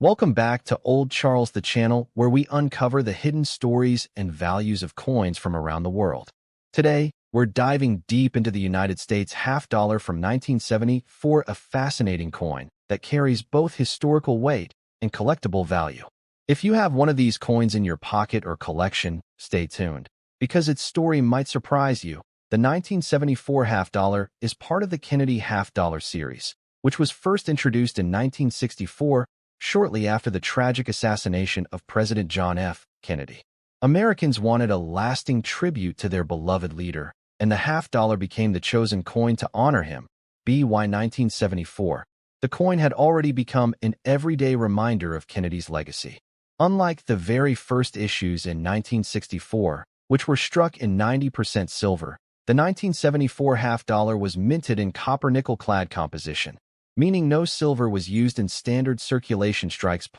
Welcome back to Old Charles the channel, where we uncover the hidden stories and values of coins from around the world. Today, we're diving deep into the United States half dollar from 1974, a fascinating coin that carries both historical weight and collectible value. If you have one of these coins in your pocket or collection, stay tuned, because its story might surprise you. The 1974 half dollar is part of the Kennedy half dollar series, which was first introduced in 1964, shortly after the tragic assassination of President John F. Kennedy. Americans wanted a lasting tribute to their beloved leader, and the half dollar became the chosen coin to honor him. By 1974, the coin had already become an everyday reminder of Kennedy's legacy. Unlike the very first issues in 1964, which were struck in 90% silver, the 1974 half dollar was minted in copper-nickel-clad composition, meaning no silver was used in standard circulation strikes.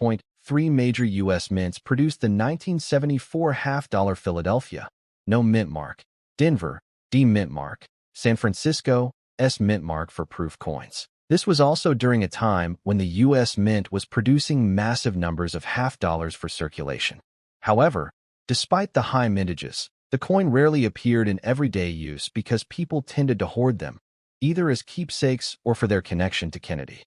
Three major U.S. mints produced the 1974 half dollar: Philadelphia, no mint mark; Denver, D mint mark; San Francisco, S mint mark for proof coins. This was also during a time when the U.S. Mint was producing massive numbers of half dollars for circulation. However, despite the high mintages, the coin rarely appeared in everyday use because people tended to hoard them, either as keepsakes or for their connection to Kennedy.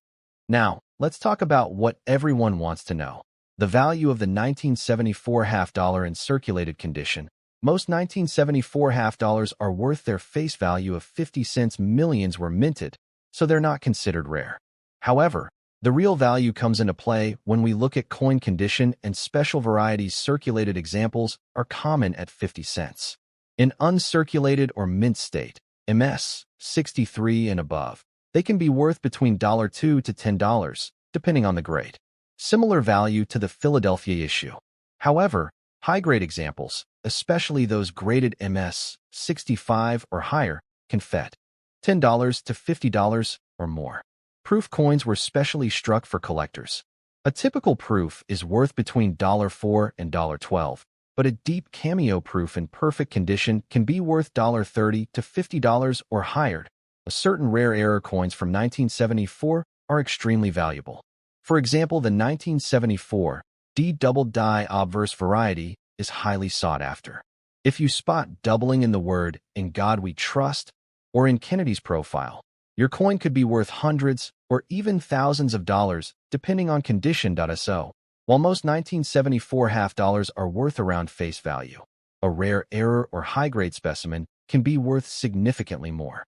Now, let's talk about what everyone wants to know: the value of the 1974 half dollar in circulated condition. Most 1974 half dollars are worth their face value of 50 cents. Millions were minted, so they're not considered rare. However, the real value comes into play when we look at coin condition, and special varieties. Circulated examples are common at 50 cents. In uncirculated or mint state, MS 63 and above, they can be worth between $2 to $10, depending on the grade. Similar value to the Philadelphia issue. However, high-grade examples, especially those graded MS 65 or higher, can fetch $10 to $50 or more. Proof coins were specially struck for collectors. A typical proof is worth between $4 and $12, but a deep cameo proof in perfect condition can be worth $30 to $50 or higher. Certain rare error coins from 1974 are extremely valuable. For example, the 1974 D double die obverse variety is highly sought after. If you spot doubling in the word "In God We Trust" or in Kennedy's profile, your coin could be worth hundreds or even thousands of dollars, depending on condition. So, while most 1974 half dollars are worth around face value, a rare error or high-grade specimen can be worth significantly more.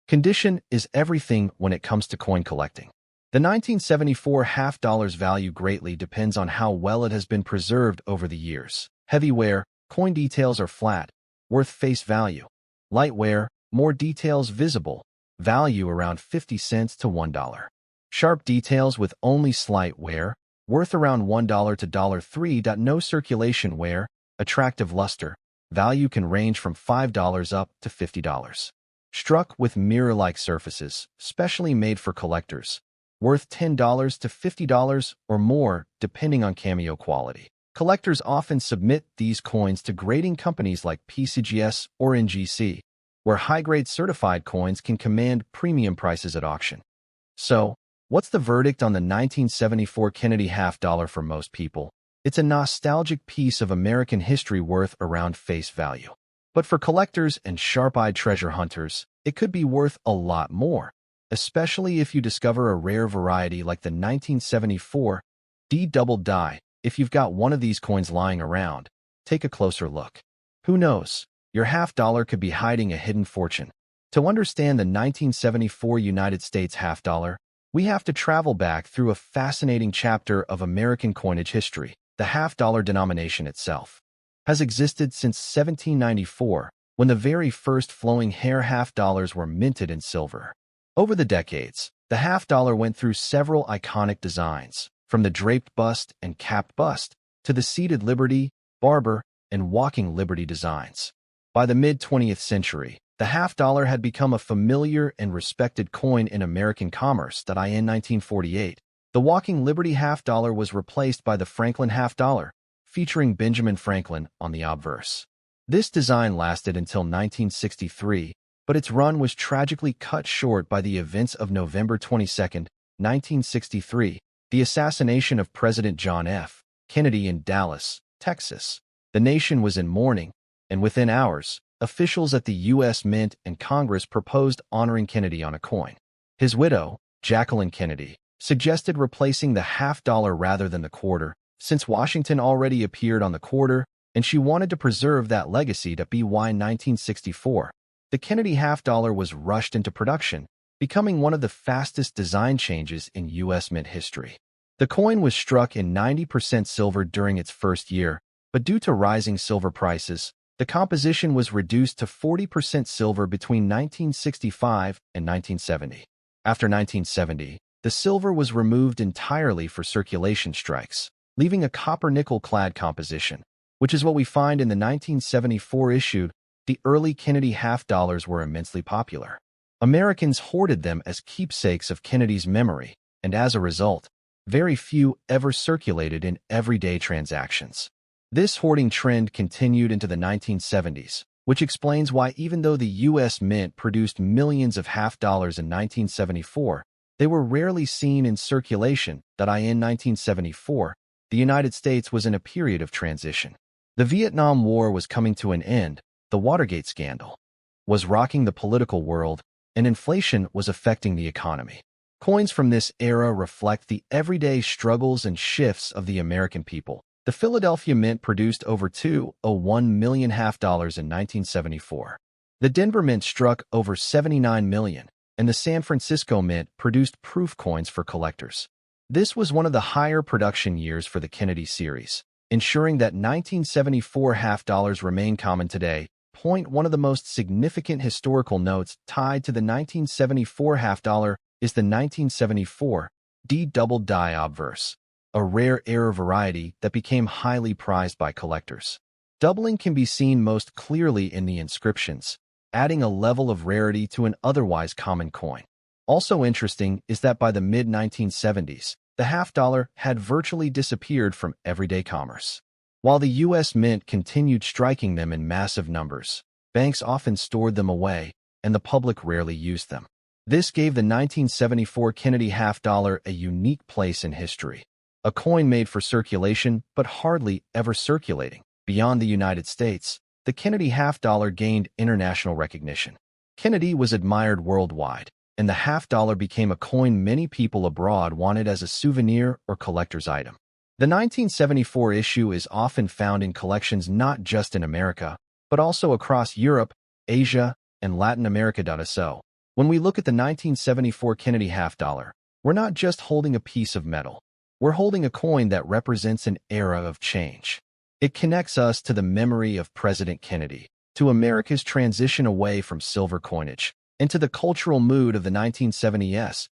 Condition is everything when it comes to coin collecting. The 1974 half dollar's value greatly depends on how well it has been preserved over the years. Heavy wear, coin details are flat, worth face value. Light wear, more details visible, value around 50 cents to $1. Sharp details with only slight wear, worth around $1 to $3. No circulation wear, attractive luster, value can range from $5 up to $50. Struck with mirror-like surfaces, specially made for collectors, worth $10 to $50 or more, depending on cameo quality. Collectors often submit these coins to grading companies like PCGS or NGC, where high-grade certified coins can command premium prices at auction. So, what's the verdict on the 1974 Kennedy half dollar for most people? It's a nostalgic piece of American history worth around face value. But for collectors and sharp-eyed treasure hunters, it could be worth a lot more, especially if you discover a rare variety like the 1974 D double die. If you've got one of these coins lying around, take a closer look. Who knows? Your half dollar could be hiding a hidden fortune. To understand the 1974 United States half dollar, we have to travel back through a fascinating chapter of American coinage history. The half dollar denomination itself has existed since 1794, when the very first flowing hair half dollars were minted in silver. Over the decades, the half dollar went through several iconic designs, from the draped bust and capped bust to the seated Liberty, Barber, and Walking Liberty designs. By the mid-20th century, the half dollar had become a familiar and respected coin in American commerce. In 1948, the Walking Liberty half dollar was replaced by the Franklin half dollar, featuring Benjamin Franklin on the obverse. This design lasted until 1963, but its run was tragically cut short by the events of November 22, 1963, The assassination of President John F. Kennedy in Dallas, Texas. The nation was in mourning, and within hours, officials at the U.S. Mint and Congress proposed honoring Kennedy on a coin. His widow, Jacqueline Kennedy, suggested replacing the half-dollar rather than the quarter, since Washington already appeared on the quarter, and she wanted to preserve that legacy to BY 1964. The Kennedy half-dollar was rushed into production, becoming one of the fastest design changes in U.S. Mint history. The coin was struck in 90% silver during its first year, but due to rising silver prices, the composition was reduced to 40% silver between 1965 and 1970. After 1970, the silver was removed entirely for circulation strikes, leaving a copper-nickel-clad composition, which is what we find in the 1974 issue. The early Kennedy half-dollars were immensely popular. Americans hoarded them as keepsakes of Kennedy's memory, and as a result, very few ever circulated in everyday transactions. This hoarding trend continued into the 1970s, which explains why even though the U.S. Mint produced millions of half-dollars in 1974, they were rarely seen in circulation. In 1974, the United States was in a period of transition. The Vietnam War was coming to an end, the Watergate scandal was rocking the political world, and inflation was affecting the economy. Coins from this era reflect the everyday struggles and shifts of the American people. The Philadelphia Mint produced over 201 million half-dollars in 1974. The Denver Mint struck over 79 million, and the San Francisco Mint produced proof coins for collectors. This was one of the higher production years for the Kennedy series, ensuring that 1974 half-dollars remain common today. One of the most significant historical notes tied to the 1974 half-dollar is the 1974 D-double die obverse, a rare error variety that became highly prized by collectors. Doubling can be seen most clearly in the inscriptions, adding a level of rarity to an otherwise common coin. Also interesting is that by the mid-1970s, the half-dollar had virtually disappeared from everyday commerce. While the U.S. Mint continued striking them in massive numbers, banks often stored them away, and the public rarely used them. This gave the 1974 Kennedy half-dollar a unique place in history. A coin made for circulation, but hardly ever circulating. Beyond the United States, the Kennedy half-dollar gained international recognition. Kennedy was admired worldwide, and the half-dollar became a coin many people abroad wanted as a souvenir or collector's item. The 1974 issue is often found in collections not just in America, but also across Europe, Asia, and Latin America. So, when we look at the 1974 Kennedy half-dollar, we're not just holding a piece of metal. We're holding a coin that represents an era of change. It connects us to the memory of President Kennedy, to America's transition away from silver coinage, and to the cultural mood of the 1970s.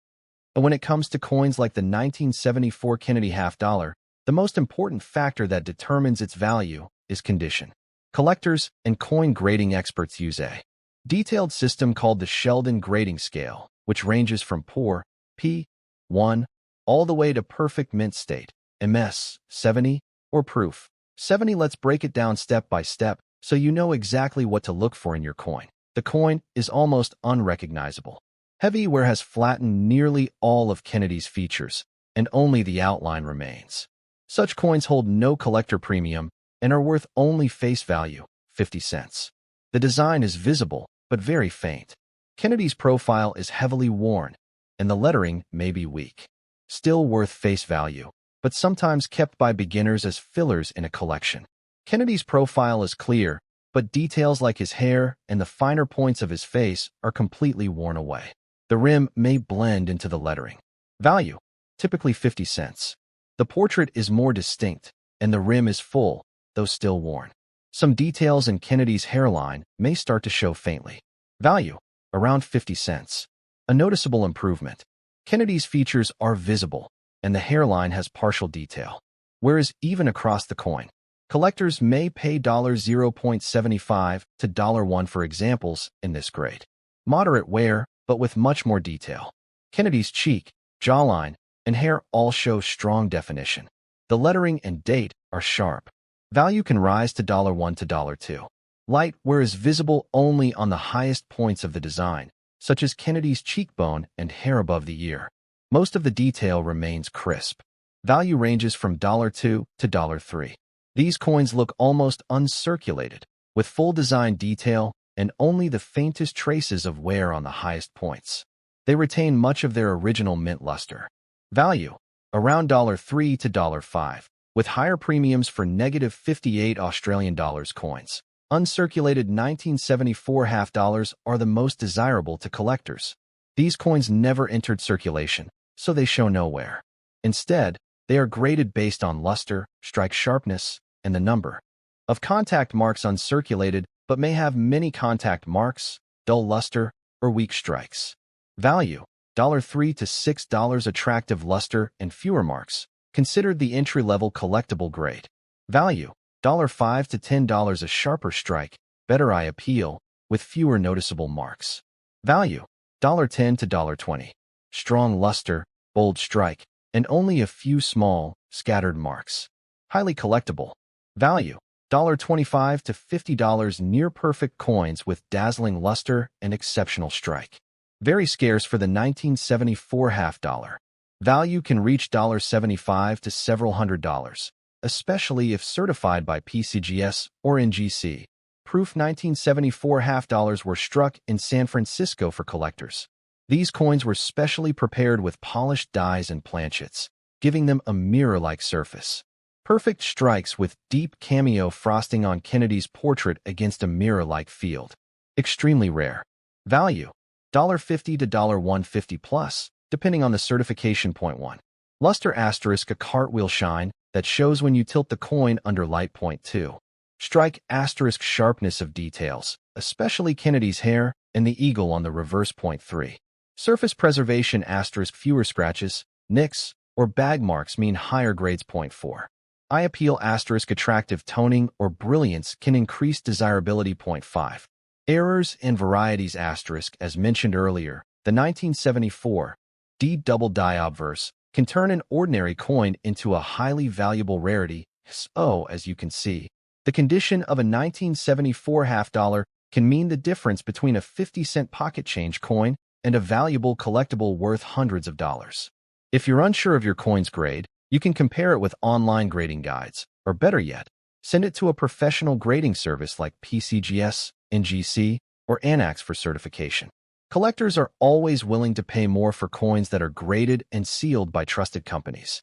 And when it comes to coins like the 1974 Kennedy half-dollar, the most important factor that determines its value is condition. Collectors and coin grading experts use a detailed system called the Sheldon grading scale, which ranges from poor, P1, all the way to perfect mint state, MS, 70, or proof, 70. Let's break it down step by step so you know exactly what to look for in your coin. The coin is almost unrecognizable. Heavyware has flattened nearly all of Kennedy's features, and only the outline remains. Such coins hold no collector premium and are worth only face value, 50 cents. The design is visible, but very faint. Kennedy's profile is heavily worn, and the lettering may be weak. Still worth face value, but sometimes kept by beginners as fillers in a collection. Kennedy's profile is clear, but details like his hair and the finer points of his face are completely worn away. The rim may blend into the lettering. Value, typically 50 cents. The portrait is more distinct, and the rim is full, though still worn. Some details in Kennedy's hairline may start to show faintly. Value, around 50 cents. A noticeable improvement. Kennedy's features are visible, and the hairline has partial detail. Whereas even across the coin, collectors may pay $0.75 to $1 for examples in this grade. Moderate wear, but with much more detail. Kennedy's cheek, jawline, and hair all show strong definition. The lettering and date are sharp. Value can rise to $1 to $2. Light wear is visible only on the highest points of the design, such as Kennedy's cheekbone and hair above the ear. Most of the detail remains crisp. Value ranges from $2 to $3. These coins look almost uncirculated, with full design detail and only the faintest traces of wear on the highest points. They retain much of their original mint luster. Value: around $3 to $5, with higher premiums for -58 Australian dollars coins. Uncirculated 1974 half dollars are the most desirable to collectors. These coins never entered circulation, so they show no wear. Instead, they are graded based on luster, strike sharpness, and the number of contact marks uncirculated but may have many contact marks, dull luster, or weak strikes. Value: $3 to $6. Attractive luster and fewer marks, considered the entry-level collectible grade. Value: $5 to $10. A sharper strike, better eye appeal, with fewer noticeable marks. Value: $10 to $20. Strong luster, bold strike, and only a few small, scattered marks. Highly collectible. Value: $25 to $50. Near-perfect coins with dazzling luster and exceptional strike. Very scarce for the 1974 half dollar. Value can reach $75 to several $100, especially if certified by PCGS or NGC. Proof 1974 half dollars were struck in San Francisco for collectors. These coins were specially prepared with polished dies and planchets, giving them a mirror-like surface. Perfect strikes with deep cameo frosting on Kennedy's portrait against a mirror-like field. Extremely rare. Value: $50 to $150 plus, depending on the certification. 1. Luster *, a cartwheel shine that shows when you tilt the coin under light. 2. Strike * sharpness of details, especially Kennedy's hair and the eagle on the reverse. 3. Surface preservation * fewer scratches, nicks, or bag marks mean higher grades. 4. Eye appeal * attractive toning or brilliance can increase desirability. 5. Errors and varieties *, as mentioned earlier, the 1974 D double die obverse can turn an ordinary coin into a highly valuable rarity. So, as you can see, the condition of a 1974 half dollar can mean the difference between a 50-cent pocket change coin and a valuable collectible worth hundreds of dollars. If you're unsure of your coin's grade, you can compare it with online grading guides, or better yet, send it to a professional grading service like PCGS, NGC, or ANAX for certification. Collectors are always willing to pay more for coins that are graded and sealed by trusted companies.